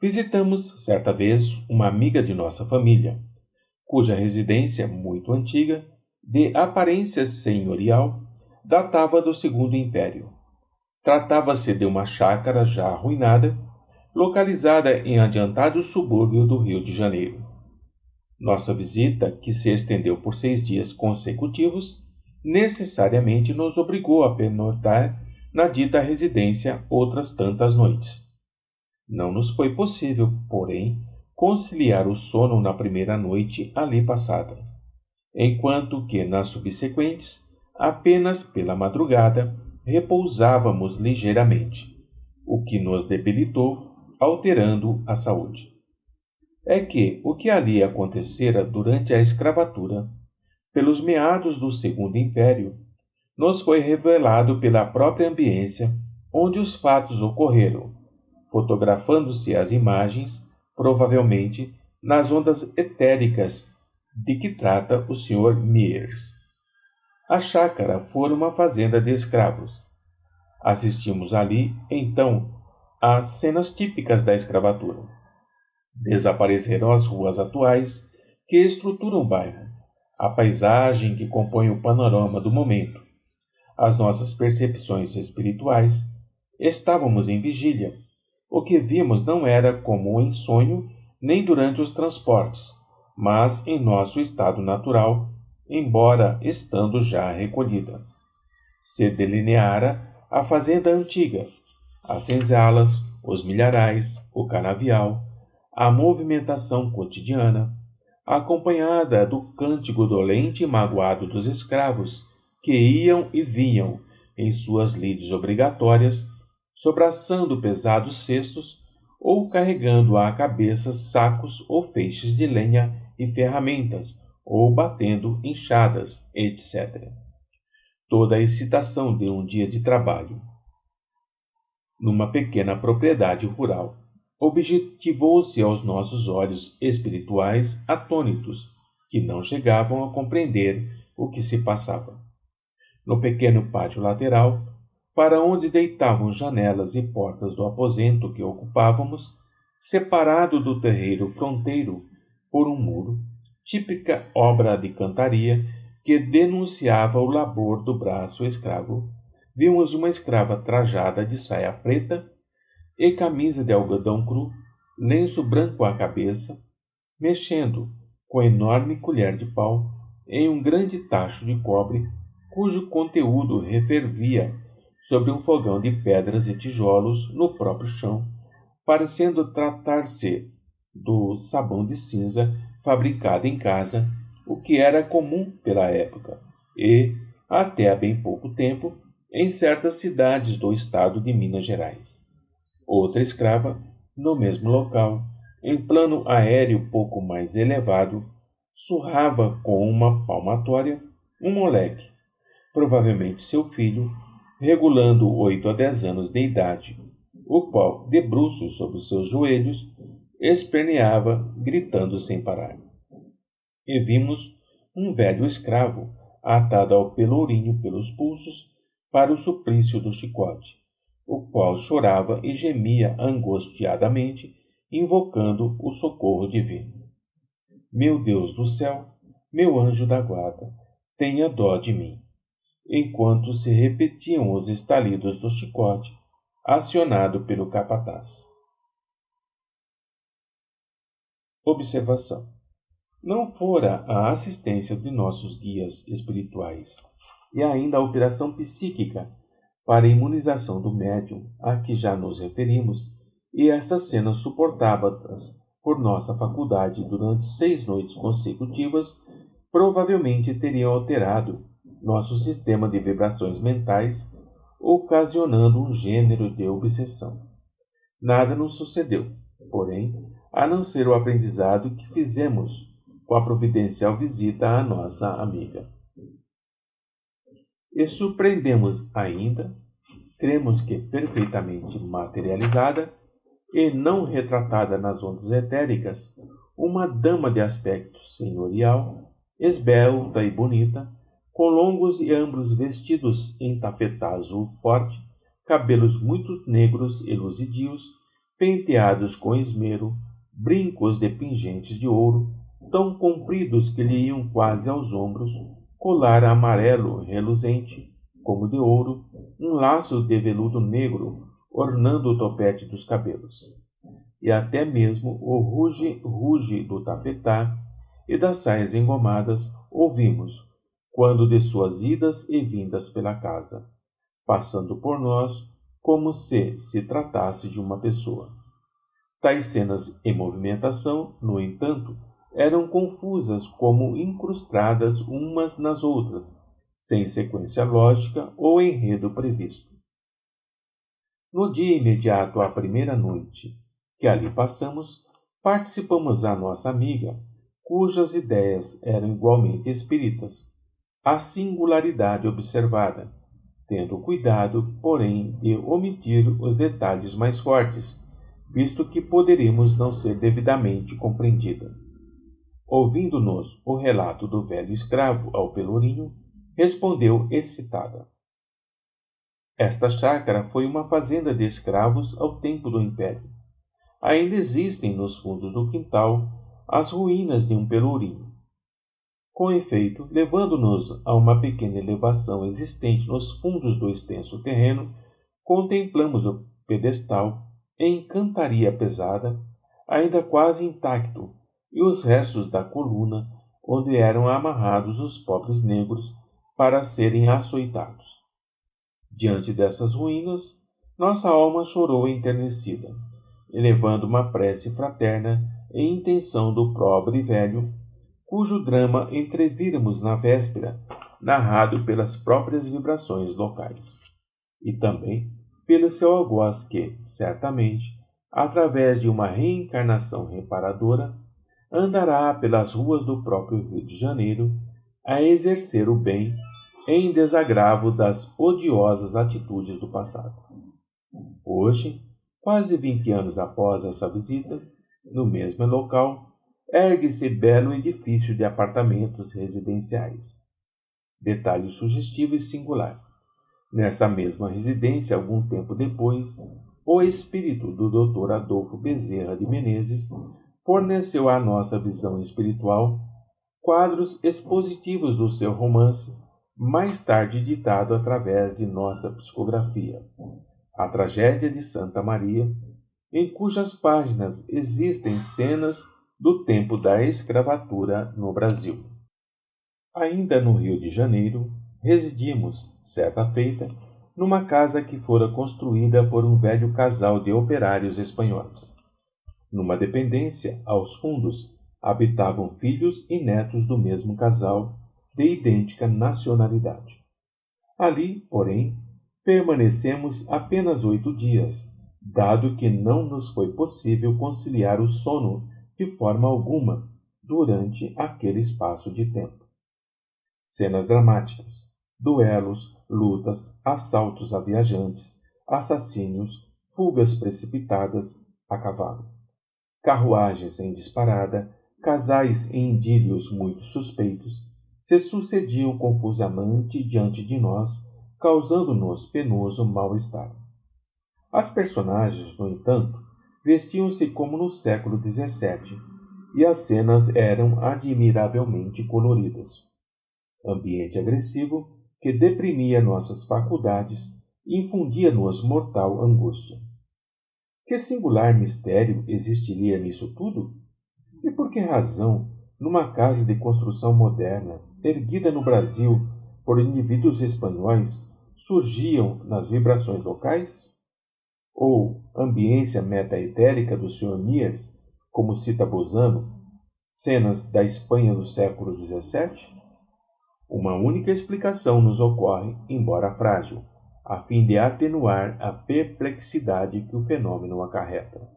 Visitamos, certa vez, uma amiga de nossa família, cuja residência muito antiga, de aparência senhorial, datava do Segundo Império. Tratava-se de uma chácara já arruinada, localizada em adiantado subúrbio do Rio de Janeiro. Nossa visita, que se estendeu por 6 dias consecutivos, necessariamente nos obrigou a pernoitar na dita residência outras tantas noites. Não nos foi possível, porém, conciliar o sono na primeira noite ali passada, enquanto que nas subsequentes, apenas pela madrugada, repousávamos ligeiramente, o que nos debilitou, alterando a saúde. É que o que ali acontecera durante a escravatura, pelos meados do Segundo Império, nos foi revelado pela própria ambiência onde os fatos ocorreram, fotografando-se as imagens, provavelmente nas ondas etéricas de que trata o Sr. Mears. A chácara fora uma fazenda de escravos. Assistimos ali, então, às cenas típicas da escravatura. Desapareceram as ruas atuais que estruturam o bairro, a paisagem que compõe o panorama do momento. As nossas percepções espirituais estávamos em vigília. O que vimos não era como em sonho, nem durante os transportes, mas em nosso estado natural, embora estando já recolhida. Se delineara a fazenda antiga, as senzalas, os milharais, o canavial, a movimentação cotidiana, acompanhada do cântico dolente e magoado dos escravos que iam e vinham em suas lides obrigatórias, sobraçando pesados cestos ou carregando à cabeça sacos ou feixes de lenha e ferramentas, ou batendo enxadas, etc. Toda a excitação de um dia de trabalho numa pequena propriedade rural objetivou-se aos nossos olhos espirituais atônitos, que não chegavam a compreender o que se passava. No pequeno pátio lateral, para onde deitavam janelas e portas do aposento que ocupávamos, separado do terreiro fronteiro por um muro, típica obra de cantaria que denunciava o labor do braço escravo, vimos uma escrava trajada de saia preta e camisa de algodão cru, lenço branco à cabeça, mexendo com enorme colher de pau em um grande tacho de cobre cujo conteúdo refervia sobre um fogão de pedras e tijolos no próprio chão, parecendo tratar-se do sabão de cinza fabricado em casa, o que era comum pela época, e, até há bem pouco tempo, em certas cidades do estado de Minas Gerais. Outra escrava, no mesmo local, em plano aéreo pouco mais elevado, surrava com uma palmatória um moleque, provavelmente seu filho, regulando 8 a 10 anos de idade, o qual, de bruços sobre os seus joelhos, esperneava, gritando sem parar. E vimos um velho escravo, atado ao pelourinho pelos pulsos, para o suplício do chicote, o qual chorava e gemia angustiadamente, invocando o socorro divino. Meu Deus do céu, meu anjo da guarda, tenha dó de mim. Enquanto se repetiam os estalidos do chicote, acionado pelo capataz. Observação: não fora a assistência de nossos guias espirituais e ainda a operação psíquica para a imunização do médium a que já nos referimos, e estas cenas suportadas por nossa faculdade durante 6 noites consecutivas, provavelmente teriam alterado nosso sistema de vibrações mentais, ocasionando um gênero de obsessão. Nada nos sucedeu, porém, a não ser o aprendizado que fizemos com a providencial visita à nossa amiga. E surpreendemos ainda, cremos que perfeitamente materializada e não retratada nas ondas etéricas, uma dama de aspecto senhorial, esbelta e bonita, com longos e amplos vestidos em tafetá azul forte, cabelos muito negros e luzidios, penteados com esmero, brincos de pingentes de ouro, tão compridos que lhe iam quase aos ombros, colar amarelo reluzente, como de ouro, um laço de veludo negro ornando o topete dos cabelos, e até mesmo o ruge do tafetá e das saias engomadas ouvimos, quando de suas idas e vindas pela casa, passando por nós como se tratasse de uma pessoa. Tais cenas em movimentação, no entanto, eram confusas como incrustadas umas nas outras, sem sequência lógica ou enredo previsto. No dia imediato à primeira noite que ali passamos, participamos a nossa amiga, cujas ideias eram igualmente espíritas, a singularidade observada, tendo cuidado, porém, de omitir os detalhes mais fortes, visto que poderíamos não ser devidamente compreendida. Ouvindo-nos o relato do velho escravo ao pelourinho, respondeu excitada. Esta chácara foi uma fazenda de escravos ao tempo do Império. Ainda existem nos fundos do quintal as ruínas de um pelourinho. Com efeito, levando-nos a uma pequena elevação existente nos fundos do extenso terreno, contemplamos o pedestal em cantaria pesada, ainda quase intacto, e os restos da coluna onde eram amarrados os pobres negros para serem açoitados. Diante dessas ruínas, nossa alma chorou enternecida, elevando uma prece fraterna em intenção do pobre velho, cujo drama entrevíramos na véspera, narrado pelas próprias vibrações locais, e também pelo seu algoz que, certamente, através de uma reencarnação reparadora, andará pelas ruas do próprio Rio de Janeiro a exercer o bem em desagravo das odiosas atitudes do passado. Hoje, quase 20 anos após essa visita, no mesmo local, ergue-se belo edifício de apartamentos residenciais. Detalhe sugestivo e singular. Nessa mesma residência, algum tempo depois, o espírito do Dr. Adolfo Bezerra de Menezes forneceu à nossa visão espiritual quadros expositivos do seu romance, mais tarde ditado através de nossa psicografia, A Tragédia de Santa Maria, em cujas páginas existem cenas do tempo da escravatura no Brasil. Ainda no Rio de Janeiro, residimos, certa feita, numa casa que fora construída por um velho casal de operários espanhóis. Numa dependência, aos fundos, habitavam filhos e netos do mesmo casal, de idêntica nacionalidade. Ali, porém, permanecemos apenas 8 dias, dado que não nos foi possível conciliar o sono de forma alguma durante aquele espaço de tempo. Cenas dramáticas, duelos, lutas, assaltos a viajantes, assassínios, fugas precipitadas a cavalo, carruagens em disparada, casais em idílios muito suspeitos, se sucediam confusamente diante de nós, causando-nos penoso mal-estar. As personagens, no entanto, vestiam-se como no século XVII, e as cenas eram admiravelmente coloridas. Ambiente agressivo que deprimia nossas faculdades e infundia-nos mortal angústia. Que singular mistério existiria nisso tudo? E por que razão, numa casa de construção moderna, erguida no Brasil por indivíduos espanhóis, surgiam nas vibrações locais? Ou ambiência metaetérica do Sr. Niers, como cita Bozano, cenas da Espanha do século XVII? Uma única explicação nos ocorre, embora frágil, a fim de atenuar a perplexidade que o fenômeno acarreta.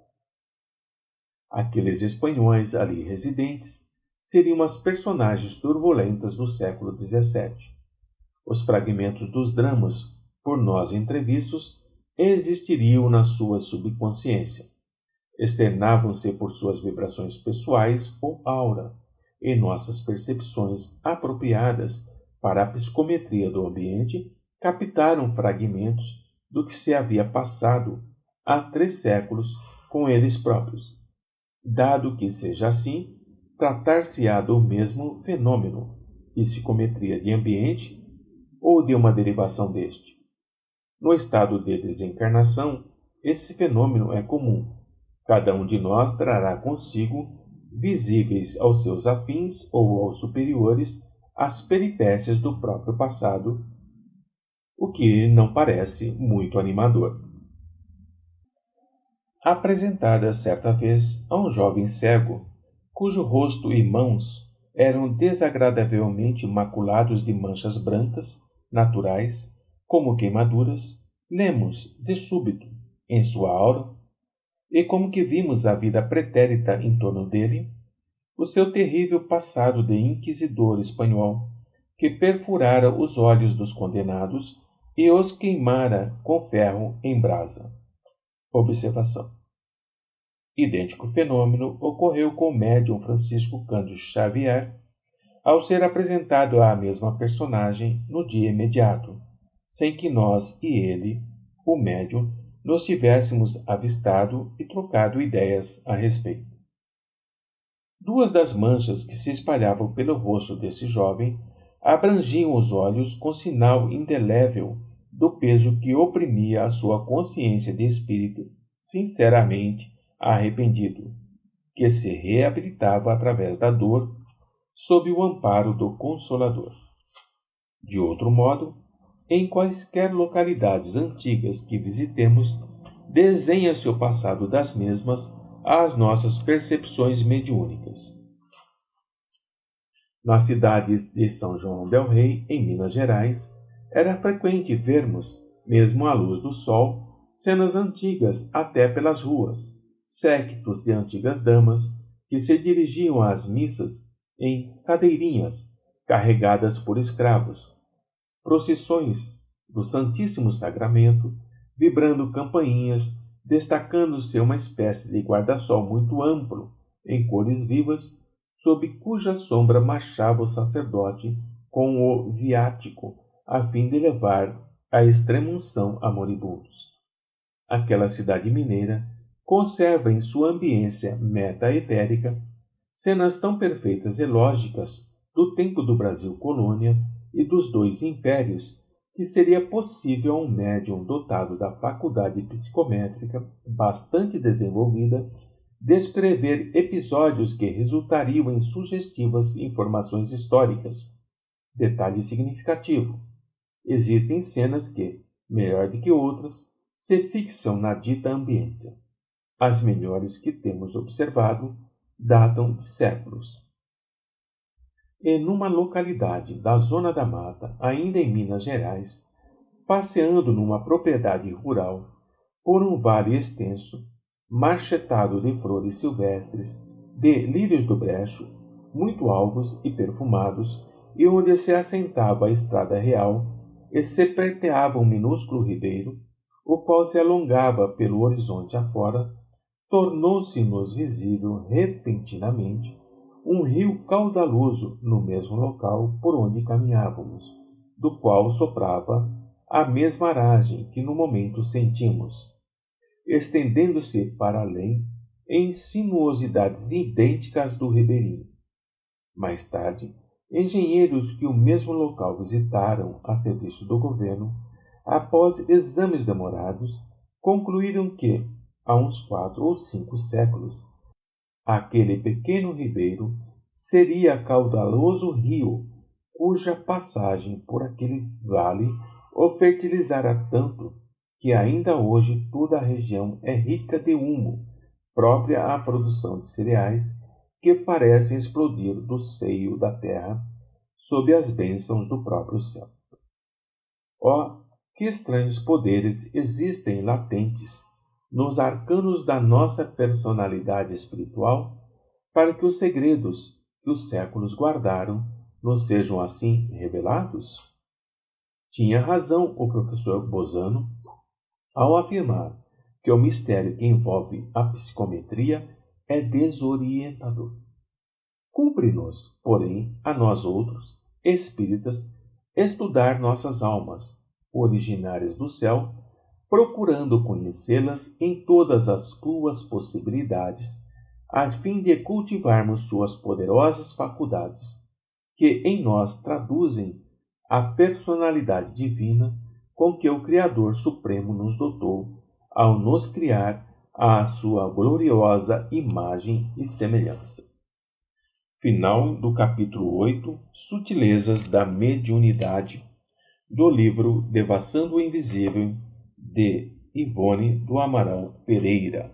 Aqueles espanhóis ali residentes seriam as personagens turbulentas do século XVII. Os fragmentos dos dramas, por nós entrevistos, existiriam na sua subconsciência. Externavam-se por suas vibrações pessoais ou aura, e nossas percepções apropriadas para a psicometria do ambiente captaram fragmentos do que se havia passado há 3 séculos com eles próprios. Dado que seja assim, tratar-se-á do mesmo fenômeno, psicometria de ambiente, ou de uma derivação deste. No estado de desencarnação, esse fenômeno é comum. Cada um de nós trará consigo, visíveis aos seus afins ou aos superiores, as peripécias do próprio passado, o que não parece muito animador. Apresentada certa vez a um jovem cego, cujo rosto e mãos eram desagradavelmente maculados de manchas brancas, naturais, como queimaduras, lemos, de súbito, em sua aura, e como que vimos a vida pretérita em torno dele, o seu terrível passado de inquisidor espanhol, que perfurara os olhos dos condenados e os queimara com ferro em brasa. Observação. Idêntico fenômeno ocorreu com o médium Francisco Cândido Xavier, ao ser apresentado à mesma personagem no dia imediato, sem que nós e ele, o médium, nos tivéssemos avistado e trocado ideias a respeito. 2 das manchas que se espalhavam pelo rosto desse jovem abrangiam os olhos com sinal indelével do peso que oprimia a sua consciência de espírito sinceramente arrependido, que se reabilitava através da dor sob o amparo do Consolador. De outro modo, em quaisquer localidades antigas que visitemos, desenha-se o passado das mesmas às nossas percepções mediúnicas. Na cidade de São João del Rei, em Minas Gerais, era frequente vermos, mesmo à luz do sol, cenas antigas até pelas ruas, séquitos de antigas damas que se dirigiam às missas em cadeirinhas carregadas por escravos, procissões do Santíssimo Sacramento, vibrando campainhas, destacando-se uma espécie de guarda-sol muito amplo, em cores vivas, sob cuja sombra marchava o sacerdote com o viático, a fim de levar a extrema-unção a moribundos. Aquela cidade mineira conserva em sua ambiência meta-etérica cenas tão perfeitas e lógicas do tempo do Brasil colônia e dos 2 impérios que seria possível a um médium dotado da faculdade psicométrica bastante desenvolvida descrever episódios que resultariam em sugestivas informações históricas. Detalhe significativo: existem cenas que, melhor do que outras, se fixam na dita ambiência. As melhores que temos observado datam de séculos. E numa localidade da Zona da Mata, ainda em Minas Gerais, passeando numa propriedade rural, por um vale extenso, marchetado de flores silvestres, de lírios do brejo, muito alvos e perfumados, e onde se assentava a estrada real, e se preteava um minúsculo ribeiro, o qual se alongava pelo horizonte afora, tornou-se-nos visível repentinamente um rio caudaloso no mesmo local por onde caminhávamos, do qual soprava a mesma aragem que no momento sentimos, estendendo-se para além em sinuosidades idênticas do ribeirinho. Mais tarde, engenheiros que o mesmo local visitaram a serviço do governo, após exames demorados, concluíram que, há uns 4 ou 5 séculos, aquele pequeno ribeiro seria caudaloso rio, cuja passagem por aquele vale o fertilizara tanto que ainda hoje toda a região é rica de humo, própria à produção de cereais, que parecem explodir do seio da terra sob as bênçãos do próprio céu. Ó, que estranhos poderes existem latentes nos arcanos da nossa personalidade espiritual, para que os segredos que os séculos guardaram nos sejam assim revelados? Tinha razão o professor Bozano ao afirmar que o mistério que envolve a psicometria é desorientador. Cumpre-nos, porém, a nós outros, espíritas, estudar nossas almas, originárias do céu, procurando conhecê-las em todas as suas possibilidades, a fim de cultivarmos suas poderosas faculdades, que em nós traduzem a personalidade divina com que o Criador Supremo nos dotou ao nos criar à sua gloriosa imagem e semelhança. Final do capítulo 8, Sutilezas da Mediunidade, do livro Devassando o Invisível, de Ivone do Amaral Pereira.